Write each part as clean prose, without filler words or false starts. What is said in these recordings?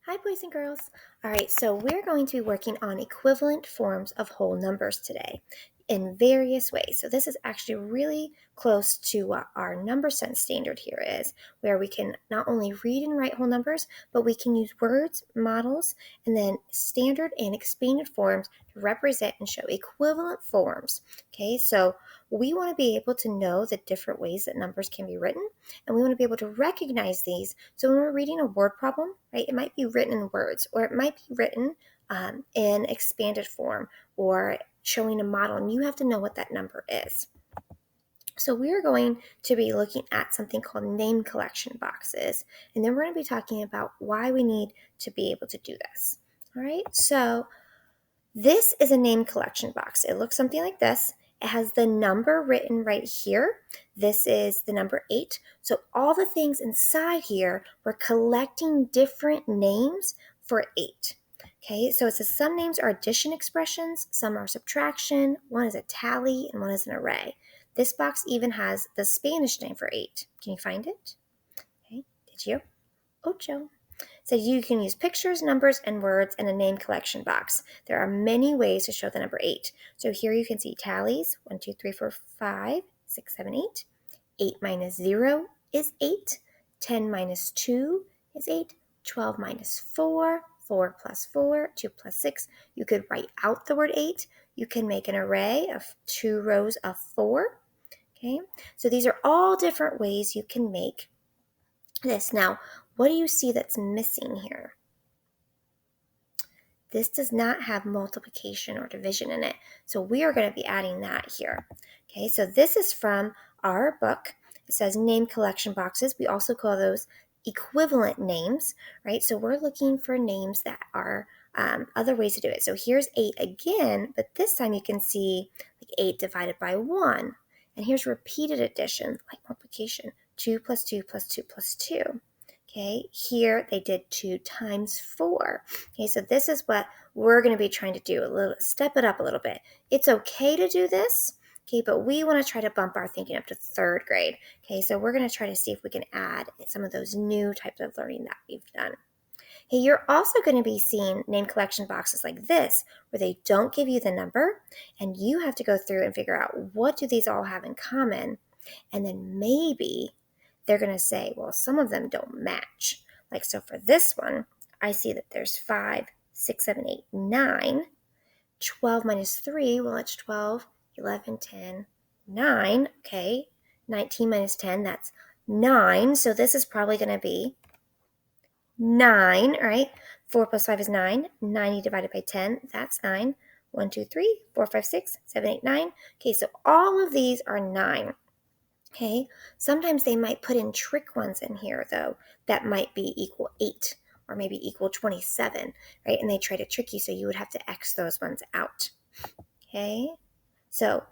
Hi, boys and girls. All right, so we're going to be working on equivalent forms of whole numbers today in various ways. So this is actually really close to what our number sense standard here is, where we can not only read and write whole numbers, but we can use words, models, and then standard and expanded forms to represent and show equivalent forms. Okay, so we want to be able to know the different ways that numbers can be written, and we want to be able to recognize these. So when we're reading a word problem, right, it might be written in words, or it might be written in expanded form, or showing a model, and you have to know what that number is. So we're going to be looking at something called name collection boxes, and then we're going to be talking about why we need to be able to do this. All right, so this is a name collection box. It looks something like this. It has the number written right here. This is the number 8. So all the things inside here, we're collecting different names for 8. Okay, so it says some names are addition expressions, some are subtraction, one is a tally, and one is an array. This box even has the Spanish name for 8. Can you find it? Okay, did you? Ocho. So you can use pictures, numbers, and words in a name collection box. There are many ways to show the number 8. So here you can see tallies, 1, 2, 3, 4, 5, 6, 7, 8. 8 minus 0 is 8. 10 minus 2 is 8. 12 minus 4, 4 plus 4, 2 plus 6. You could write out the word 8. You can make an array of 2 rows of 4. Okay, so these are all different ways you can make this. Now, what do you see that's missing here? This does not have multiplication or division in it. So we are going to be adding that here. Okay, so this is from our book. It says name collection boxes. We also call those equivalent names, right? So we're looking for names that are other ways to do it. So here's 8 again, but this time you can see like 8 divided by 1. And here's repeated addition, like multiplication. 2 plus 2 plus 2 plus 2. Okay, here they did 2 times 4. Okay, so this is what we're going to be trying to do, step it up a little bit. It's okay to do this, okay, but we want to try to bump our thinking up to 3rd grade. Okay, so we're going to try to see if we can add some of those new types of learning that we've done. Hey, you're also going to be seeing name collection boxes like this, where they don't give you the number, and you have to go through and figure out what do these all have in common, and then maybe they're going to say, well, some of them don't match. Like, so for this one, I see that there's 5, 6, 7, 8, 9. 12 minus 3, well, it's 12, 11, 10, 9. Okay, 19 minus 10, that's 9. So this is probably going to be 9, right? 4 plus 5 is 9. 90 divided by 10, that's 9. 1, 2, 3, 4, 5, 6, 7, 8, 9. Okay, so all of these are 9. Okay, sometimes they might put in trick ones in here, though, that might be equal 8 or maybe equal 27, right? And they try to trick you, so you would have to X those ones out. Okay, so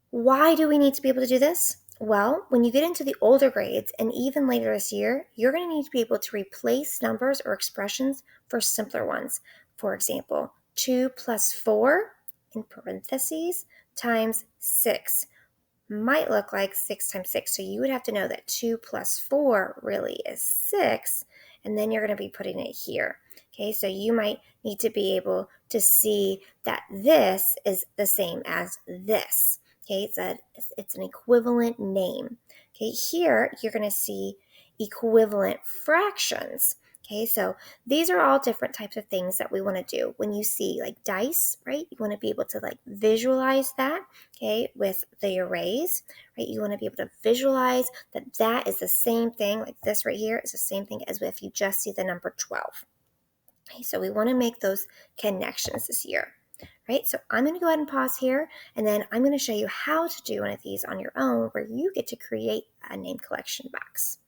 why do we need to be able to do this? Well, when you get into the older grades and even later this year, you're going to need to be able to replace numbers or expressions for simpler ones. For example, 2 plus 4 in parentheses times 6 might look like 6 times 6. So you would have to know that 2 plus 4 really is 6, and then you're going to be putting it here. Okay, so you might need to be able to see that this is the same as this. Okay, it's an equivalent name. Okay, here you're going to see equivalent fractions. Okay, so these are all different types of things that we want to do. When you see like dice, right, you want to be able to like visualize that, okay, with the arrays, right? You want to be able to visualize that that is the same thing, like this right here is the same thing as if you just see the number 12. Okay, so we want to make those connections this year. Right, so I'm going to go ahead and pause here, and then I'm going to show you how to do one of these on your own where you get to create a name collection box.